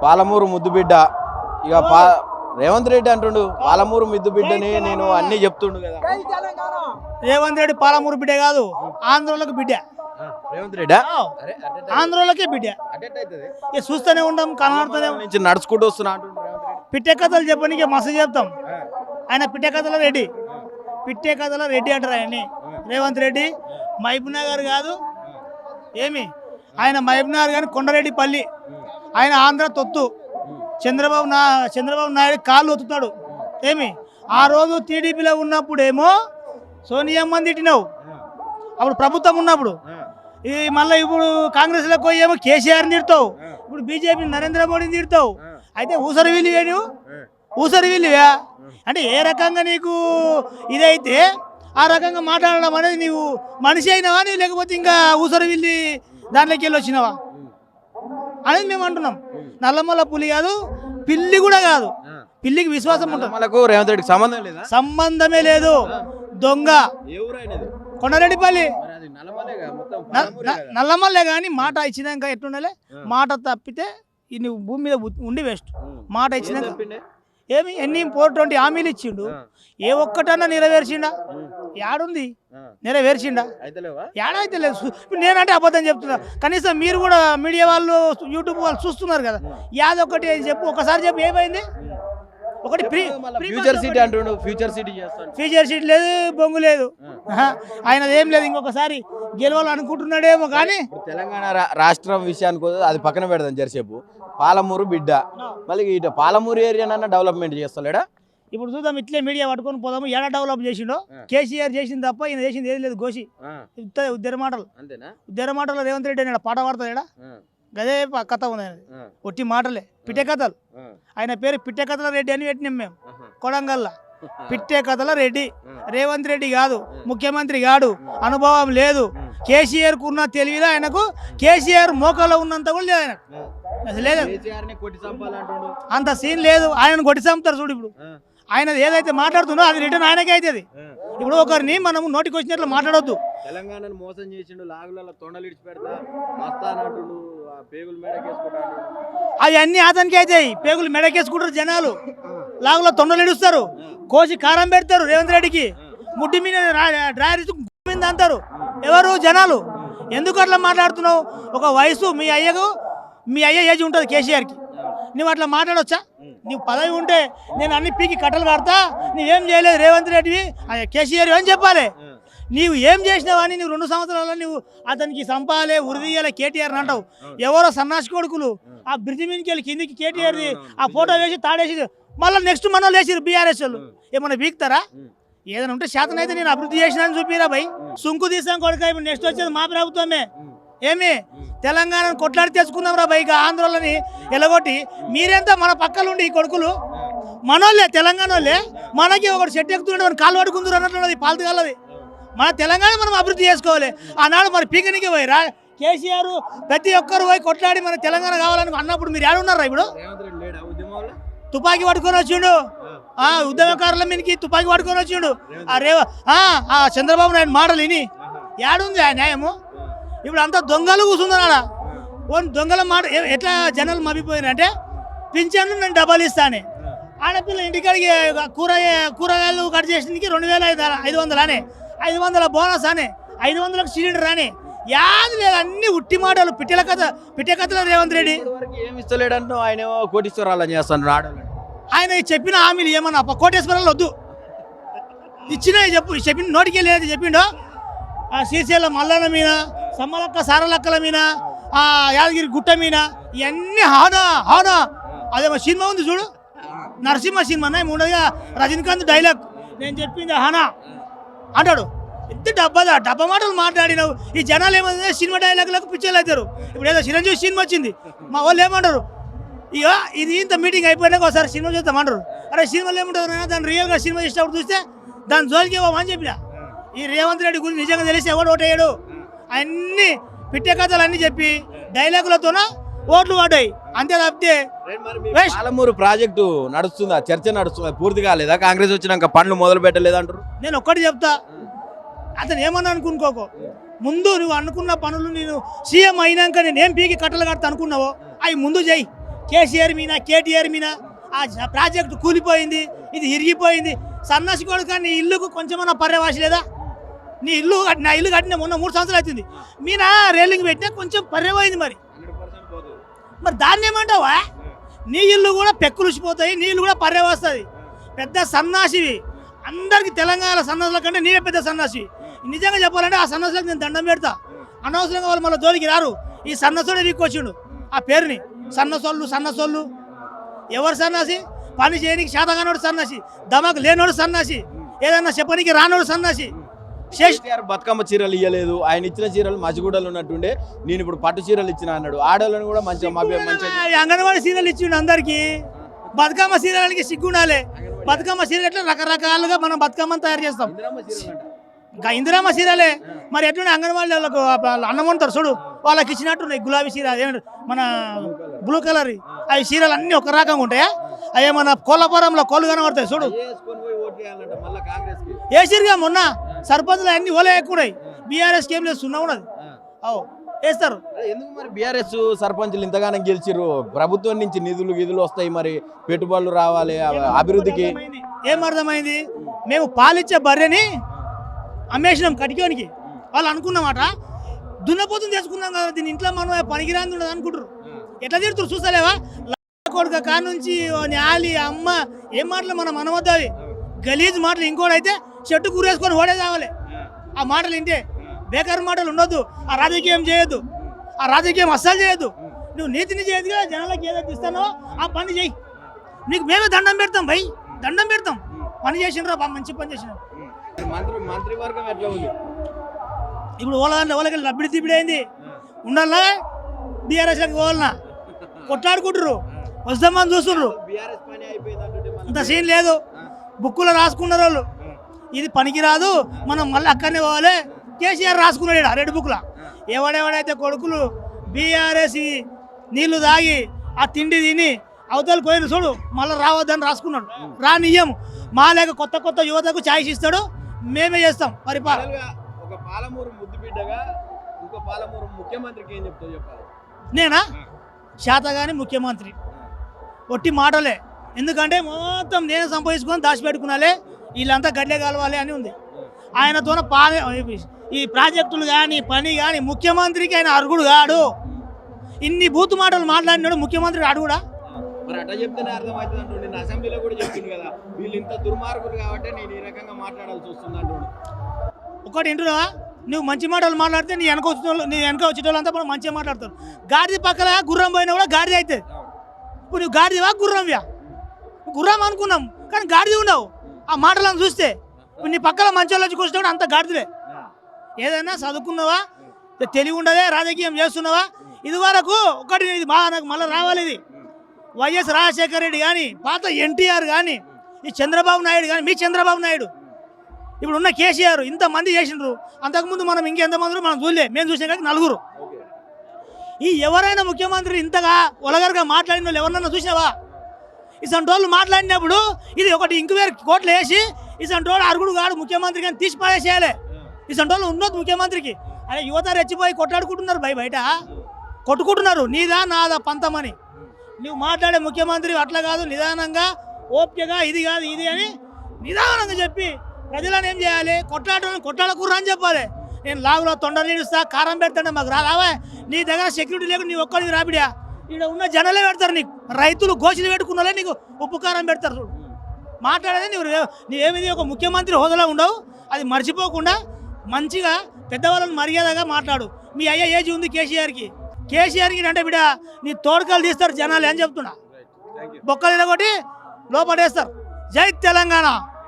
పాలమూరు ముద్దు బిడ్డ ఇక రేవంత్ రెడ్డి అంటుండు పాలమూరు ముద్దు బిడ్డని నేను అన్ని చెప్తుండు కదా. రేవంత్ రెడ్డి పాలమూరు బిడ్డ కాదు, ఆంధ్రోళ్ళకి బిడ్డ. రేవంత్ రెడ్డి ఆంధ్రోళ్ళకే బిడ్డ. చూస్తూనే ఉంటాం, కనబడుతూనే నుంచి నడుచుకుంటూ వస్తున్నా అంటుండు రేవంత్ రెడ్డి. పిట్టే కథలు చెప్పనీకే మస్తు చెప్తాం. ఆయన పిట్టే కథల రెడ్డి, పిట్టే కథల రెడ్డి అంటారు ఆయన్ని. రేవంత్ రెడ్డి మహబూబ్ నగర్ కాదు ఏమి, ఆయన మహబూబ్ నగర్ కానీ కొండరెడ్డిపల్లి. ఆయన ఆంధ్ర తొత్తు. చంద్రబాబు నాయుడు కాళ్ళు ఒత్తుతాడు ఏమి. ఆ రోజు టీడీపీలో ఉన్నప్పుడేమో సోనియమ్మని తిట్టినావు, అప్పుడు ప్రభుత్వం ఉన్నప్పుడు. ఈ మళ్ళీ ఇప్పుడు కాంగ్రెస్లోకి పోయి ఏమో కేసీఆర్ని తిడతావు, ఇప్పుడు బీజేపీ నరేంద్ర మోడీని తిడతావు. అయితే ఊసరవిల్లివే నువ్వు, ఊసరవిల్లివా అంటే ఏ రకంగా నీకు ఇదైతే ఆ రకంగా మాట్లాడడం అనేది నీవు మనిషి అయినావా నీవు, లేకపోతే ఇంకా ఊసరవిల్లి దాంట్లోకి వెళ్ళి వచ్చినావా అనేది మేము అంటున్నాం. నల్లమల్ల పులి కాదు, పిల్లి కూడా కాదు. పిల్లికి విశ్వాసం ఉంటుంది, మనకు రేవంత్ రెడ్డికి సంబంధం లేదా? సంబంధమే లేదు. దొంగ కొండరెడ్డిపల్లి నల్లమల్లే కానీ మాట ఇచ్చినాక ఎట్లుండాలి, మాట తప్పితే నువ్వు భూమి మీద ఉండి వేస్ట్. మాట ఇచ్చినాక ఏమి ఎన్ని 420 హామీలు ఇచ్చిండు, ఏ ఒక్కటన్నా నెరవేర్చిండా? యాడుంది నెరవేర్చిండా? ఏడైతే లేదు. ఇప్పుడు నేనంటే అబద్ధం చెప్తున్నా, కనీసం మీరు కూడా మీడియా వాళ్ళు యూట్యూబ్ వాళ్ళు చూస్తున్నారు కదా, యాదొక్కటి చెప్పు, ఒకసారి చెప్పు ఏమైంది. ఒకటి ఫ్యూచర్ సిటీ అంటుండు, ఫ్యూచర్ సిటీ చేస్తాడు. ఫ్యూచర్ సిటీ లేదు, బొంగు లేదు, ఆయన ఏం లేదు. ఇంకొకసారి గెలవాలనుకుంటున్నాడేమో కానీ. తెలంగాణ రాష్ట్రం విషయానికి అది పక్కన పెడదాం జరిసేపు. పాలమూరు బిడ్డ మళ్ళీ ఇటు పాలమూరు ఏరియానన్నా డెవలప్మెంట్ చేస్తలేడా? ఇప్పుడు చూద్దాం, ఇట్లే మీడియా పట్టుకొని పోదాము. ఏడా డెవలప్ చేసిండో? కేసీఆర్ చేసింది తప్ప ఈయన చేసింది ఏది లేదు. గోసి ఉద్దర మాటలు, ఉద్దర మాటలు. రేవంత్ రెడ్డి అని పాట పాడతాడా? గదే కథ ఉంది ఆయన, ఒట్టి మాటలే, పిట్టే కథలు. ఆయన పేరు పిట్టే కథల రెడ్డి అని పెట్టినాం మేము కొడంగల్లా. పిట్టే కథల రెడ్డి. రేవంత్ రెడ్డి కాదు, ముఖ్యమంత్రి కాదు, అనుభవం లేదు. కేసీఆర్కు ఉన్న తెలివిలో ఆయనకు కేసీఆర్ మోకాలో ఉన్నంత కూడా లేదు ఆయనకు, అసలు లేదు. అంత సీన్ లేదు. ఆయన కొట్టి చంపుతారు చూడు. ఇప్పుడు ఆయన ఏదైతే మాట్లాడుతుందో అది రిటర్న్ ఆయనకే అవుతుంది. ఇప్పుడు ఒకరిని మనం నోటికి వచ్చినట్లు మాట్లాడొద్దు. తెలంగాణను మోసం చేసిండు, లాగులలో తొండలు ఇడిచి పెడతా మస్తానంటుండు, పేగులు మెడకేసుకుంటాడు. అవన్నీ అతనికి అవుతాయి. పేగులు మెడకేసుకుంటారు జనాలు, లాగులో తొండలు ఇడుస్తారు, కోసి కారం పెడతారు. రేవంత్ రెడ్డికి ముడ్డి మీద డ్రైవర్ మీద అంటారు ఎవరు జనాలు. ఎందుకు అట్లా మాట్లాడుతున్నావు? ఒక వయసు మీ అయ్య ఏజ్ ఉంటుంది కేసీఆర్కి, నువ్వు అట్లా మాట్లాడొచ్చా? నీవు పదవి ఉంటే నేను అన్ని పీకి కట్టలు కడతా, నువ్వేం చేయలేదు రేవంత్ రెడ్డివి కేసీఆర్ అని చెప్పాలి. నీవు ఏం చేసినావని నువ్వు 2 సంవత్సరాల్లో నువ్వు అతనికి సంపాలే ఉరిదీయాలి కేటీఆర్ అంటావు. ఎవరో సన్నాసి కొడుకులు ఆ బ్రిడ్జి మీదకి వెళ్ళి కిందికి కేటీఆర్ది ఆ ఫోటో వేసి తాడేసి మళ్ళీ నెక్స్ట్ మనం లేచిరు బీఆర్ఎస్ వాళ్ళు. ఏమన్నా బీక్తారా? ఏదైనా ఉంటే శాతనైతే నేను అభివృద్ధి చేసినాను చూపిరా భయ్. సుంకు తీసాం కొడుక. ఇప్పుడు నెక్స్ట్ వచ్చేది మా ప్రభుత్వమే. ఏమి తెలంగాణను కొట్లాడి తెచ్చుకుందాం రా బైక్ ఆంధ్రలోని ఎలగొట్టి. మీరెంత మన పక్కలుండి ఈ కొడుకులు మనోళ్ళే, తెలంగాణ వాళ్ళే. మనకి ఒకటి చెట్టు ఎక్కుతుంటే మనం కాలు పడుకుందరు అన్నట్లున్నది పాలతగలది. మన తెలంగాణ మనం అభివృద్ధి చేసుకోవాలి. ఆనాడు మరి పీకనికి పోయిరా కేసీఆర్ ప్రతి ఒక్కరు పోయి కొట్లాడి మన తెలంగాణ కావాలని అన్నప్పుడు మీరు ఏడున్నారా? ఇప్పుడు తుపాకీ పట్టుకొని వచ్చిండు, ఉద్యమకారుల మీదకి తుపాకీ పట్టుకొని వచ్చిండు. చంద్రబాబు నాయుడు మాటలు విని ఏడుంది ఆ న్యాయము? ఇప్పుడు అంతా దొంగలు కూర్చున్నాడా? దొంగల మాట ఎట్లా జనాలు మభ్యపోయినంటే పింఛన్లు నేను డబ్బులు ఇస్తాను, ఆడపిల్ల ఇంటికాడికి కూరగాయలు కట్ చేసేందుకు 2500 అనే, 500 బోనస్ అనే, 500లకు సిలిండర్ అని యాది లేదు. అన్ని ఉట్టి మాటలు, పిట్టే కథలు. రేవంత్ రెడ్డి ఏమి ఇస్తలేడంటూ ఆయన కోటీశ్వరాలని చేస్తాడు. ఆయన చెప్పిన హామీలు ఏమన్నా కోటేశ్వరాలు వద్దు, ఇచ్చినా చెప్పిన నోటికి వెళ్ళేది చెప్పిండో. శ్రీశైల మల్లన్న మీద, సమ్మలక్క సారలక్కల మీద, యాదగిరి గుట్ట మీద ఇవన్నీ హానా. అదేమో సినిమా ఉంది చూడు, నరసింహ సినిమా ఉండగా రజనీకాంత్ డైలాగ్, నేను చెప్పింది హానా అంటాడు. ఎంత డబ్బా మాటలు మాట్లాడినావు. ఈ జనాలు ఏమంటే సినిమా డైలాగులకు పిక్చర్లు అవుతారు. ఇప్పుడు ఏదో చిరంజీవి సినిమా వచ్చింది, మా వాళ్ళు ఏమంటారు, ఇక ఇది ఇంత మీటింగ్ అయిపోయినాక ఒకసారి సినిమా చూస్తామంటారు. అరే సినిమాలు ఏముంటుంది, దాన్ని రియల్గా సినిమా చేసేటప్పుడు చూస్తే దాని జోలికి ఇవ్వమని చెప్పిన. ఈ రేవంత్ రెడ్డి గురించి నిజంగా తెలిసి ఎవడు ఓటేయడు. అన్ని పిట్టే కథలు అన్నీ చెప్పి డైలాగులతోన ఓట్లు పడ్డాయి అంతే తప్పితే. పాలమూరు ప్రాజెక్టు నడుస్తుందా? చర్చ నడుస్తుందా? పూర్తి కాలేదా? కాంగ్రెస్ వచ్చినాక పనులు మొదలు పెట్టలేదంటారు. నేను ఒక్కటి చెప్తా, అతను ఏమన్నా అనుకోకో, ముందు నువ్వు అనుకున్న పనులు నేను సీఎం అయినాక నేను ఏం పీకి కట్టలు కడతా అనుకున్నావో అవి ముందు చేయి. కేసీఆర్ మీద కేటీఆర్ మీద ఆ ప్రాజెక్టు కూలిపోయింది, ఇది ఇరిగిపోయింది. సన్నాసి కొడుకు నీ ఇల్లుకు కొంచెమన్నా పర్యవాసి లేదా? నీ ఇల్లు నా ఇల్లు కట్టిన మొన్న 3 సంవత్సరాలు అవుతుంది, మీనా రైలింగ్ పెట్టినా కొంచెం పర్యమైంది. మరి దాన్ని ఏమంటావా? నీ ఇల్లు కూడా పెక్కులుసిపోతాయి, నీ ఇల్లు కూడా పర్యవస్తుంది. పెద్ద సన్నాసివి, అందరికి తెలంగాణ సన్నాసుల కంటే నేనే పెద్ద సన్నాసి. నిజంగా చెప్పాలంటే ఆ సన్నాసులకు నేను దండం పెడతా. అనవసరంగా వాళ్ళు మళ్ళీ జోలికి రారు. ఈ సన్నసోడే వీక్కొచ్చిండు ఆ పేరుని, సన్నసోళ్ళు. ఎవరు సన్నాసి? పని చేయడానికి శాతగానోడు సన్నాసి, దమాకు లేనోడు సన్నాసి, ఏదన్నా చెప్పడానికి రానోడు సన్నాసి. కేసీఆర్ బతుకమ్మ చీరలు ఇవ్వలేదు, ఆయన ఇచ్చిన చీరలు మసిగూడలు ఉన్నట్టుండే, నేను ఇప్పుడు పట్టు చీరలు ఇచ్చిన అన్నాడు. ఆడవాళ్ళని కూడా మంచిగా అంగన్వాడీ సీరియల్ ఇచ్చిండు అందరికి. బతుకమ్మ సీరియల్కి సిగ్గుండాలి. బతుకమ్మ సీరియల్ ఎట్లా రకరకాలుగా మనం బతుకమ్మని తయారు చేస్తాం. ఇంకా ఇందిరమ్మ సీరియలే మరి ఎట్లుండే అంగన్వాడీ వాళ్ళకు అన్నం వండుతారు చూడు, వాళ్ళకి ఇచ్చినట్టున్నాయి గులాబీ చీర, మన బ్లూ కలర్. అవి చీరలు అన్నీ ఒక రకంగా ఉంటాయా? అయ్యే మన కోళ్ళపురంలో కోళ్ళు కనబడతాయి చూడు. వేసిరుగా మొన్న సర్పంచ్లు అన్ని ఓలే ఎక్కున్నాయి. బీఆర్ఎస్కి ఏం లేదు, సున్నా ఉన్నది. వేస్తారు. ఎందుకు మరి బీఆర్ఎస్ సర్పంచ్లు ఇంతగానో గెలిచిర్రు? ప్రభుత్వం నుంచి నిధులు వస్తాయి, మరి పెట్టుబడులు రావాలి అభివృద్ధికి. ఏం అర్థమైంది? మేము పాలిచ్చే బర్రెని అమ్మేసినాం కటికోనికి. వాళ్ళు అనుకున్నమాట దున్నపోతుంది తెచ్చుకున్నాం కదా, దీని ఇంట్లో మనం పనికిరాంది ఉండదు అనుకుంటారు. ఎట్లా తిడుతురు చూస్తలేవా? కొడుక కా నుంచి ఆలి అమ్మ ఏం మాటలు మనం అనవద్దావి, గలీజ్ మాటలు. ఇంకోటైతే చెట్టు కూరేసుకొని ఓడే కావాలి. ఆ మాటలు వింటే బేకారు మాటలు ఉండొద్దు. ఆ రాజకీయం చేయొద్దు, ఆ రాజకీయం అస్సలు చేయొద్దు. నువ్వు నీతిని చేయదుగా, జనాలకు ఏదైతే ఇస్తానో ఆ పని చేయి. నీకు మేమే దండం పెడతాం భయ్, దండం పెడతాం. పని చేసినరా, మంచి పని చేసిన. మంత్రివర్గం ఎట్లా ఉంది ఇప్పుడు? వాళ్ళకి లబ్బిడి తిప్పిడి అయింది. ఉండాలా బీఆర్ఎస్కి పోవాలన్నా కొట్లాడుకుంటారు, వస్తామని చూస్తున్నారు. అంత సీన్ లేదు. బుక్కులో రాసుకున్నారు వాళ్ళు, ఇది పనికిరాదు, మనం మళ్ళీ అక్కడనే పోవాలి. కేసీఆర్ రాసుకున్నాడు రెడ్ బుక్లో. ఎవడెవడైతే కొడుకులు బీఆర్ఎస్ నీళ్లు తాగి ఆ తిండి తిని అవతల పోయిన చూడు, మళ్ళీ రావద్దని రాసుకున్నాడు. రానియ్యం. మా లేక కొత్త యువతకు ఛాయిస్ ఇస్తాడు, మేమే చేస్తాం పరిపాలన. ఒక పాలమూరు ముద్దు బిడ్డగా ఇంకో పాలమూరు ముఖ్యమంత్రికి ఏం చెప్తావు చెప్పాలి? నేనా? శాతగాని ముఖ్యమంత్రి ఒట్టి మాటలే. ఎందుకంటే మొత్తం నేను సంపాదించుకొని దాచిపెట్టుకున్నాలే, వీళ్ళంతా గడ్డే కలవాలి అని ఉంది. ఆయనతో ఈ ప్రాజెక్టులు కానీ పని కానీ ముఖ్యమంత్రికి ఆయన అరుగుడు కాడు. ఇన్ని బూతు మాటలు మాట్లాడినాడు ముఖ్యమంత్రి అడుగుడా? మరి అట్లా చెప్తేనే అర్థమవుతుంది అంటుండే. నేను అసెంబ్లీలో కూడా చెప్తుంది కదా, వీళ్ళు ఇంత దుర్మార్గులు కాబట్టి నేను ఈ రకంగా మాట్లాడాల్సి వస్తుంది అంటుండే. ఒకటి వింటున్నావా? నువ్వు మంచి మాటలు మాట్లాడితే నీ వెనక వచ్చేటోళ్ళు అంతా కూడా మంచిగా మాట్లాడతారు. గాడిది పక్కన గుర్రం పోయినా కూడా గాడిది అవుతుంది. ఇప్పుడు నువ్వు గాడిదివా గుర్రంవ్యా? గుర్రం అనుకున్నాం కానీ గాడిది ఉండవు. ఆ మాటలను చూస్తే ఇప్పుడు నీ పక్కన మంచి వాళ్ళు వచ్చి కూర్చుంటే అంత గాడిదిలే. ఏదైనా చదువుకున్నావా, తెలివి ఉండదే, రాజకీయం చేస్తున్నావా? ఇది వరకు ఒకటి ఇది నాకు మళ్ళీ రావాలి. ఇది వైఎస్ రాజశేఖర రెడ్డి కానీ, పాత ఎన్టీఆర్ కానీ, ఈ చంద్రబాబు నాయుడు కానీ, మీ చంద్రబాబు నాయుడు, ఇప్పుడు ఉన్న కేసీఆర్, ఇంతమంది చేసిండ్రు. అంతకుముందు మనం ఇంకెంతమంది మనం చూడలే, మేము చూసే కానీ 4. ఈ ఎవరైనా ముఖ్యమంత్రి ఇంతగా ఒలగరగా మాట్లాడిన వాళ్ళు ఎవరినన్నా చూసావా? ఇసంటి వాళ్ళు మాట్లాడినప్పుడు ఇది ఒకటి ఇంక్వైరీ కోర్టులో వేసి ఇసంటి వాళ్ళు అరుగుడు కాడు ముఖ్యమంత్రి కానీ తీసి పడేసేయాలి. ఇసంటి వాళ్ళు ఉండొద్దు ముఖ్యమంత్రికి. అదే యువత రెచ్చిపోయి కొట్లాడుకుంటున్నారు, బయట కొట్టుకుంటున్నారు, నీదా నాదా పంతమని. నువ్వు మాట్లాడే ముఖ్యమంత్రి అట్లా కాదు, నిదానంగా ఓపికగా ఇది కాదు ఇది అని నిదానంగా చెప్పి ప్రజలను ఏం చేయాలి? కొట్లాడకూడదు అని చెప్పాలి. నేను లాగులో తొండలు ఇస్తా, కారం పెడతాంటే మాకు రావా? నీ దగ్గర సెక్యూరిటీ లేకుండా నీ ఒక్కడికి రాబిడా? ఇక్కడ ఉన్న జనాలే పెడతారు నీకు. రైతులు గోషులు పెట్టుకున్న నీకు ఉప్పు కారం పెడతారు. చూడు మాట్లాడేది నీవేమిది ఒక ముఖ్యమంత్రి హోదాలో ఉండవు. అది మర్చిపోకుండా మంచిగా పెద్దవాళ్ళని మర్యాదగా మాట్లాడు. మీ అయ్యా ఏజ్ ఉంది కేసీఆర్కి అంటే బిడ్డ నీ తోడుకలు తీస్తారు జనాలు అని చెప్తున్నా. బొక్కలు కొట్టి లోపడేస్తారు. జై తెలంగాణ.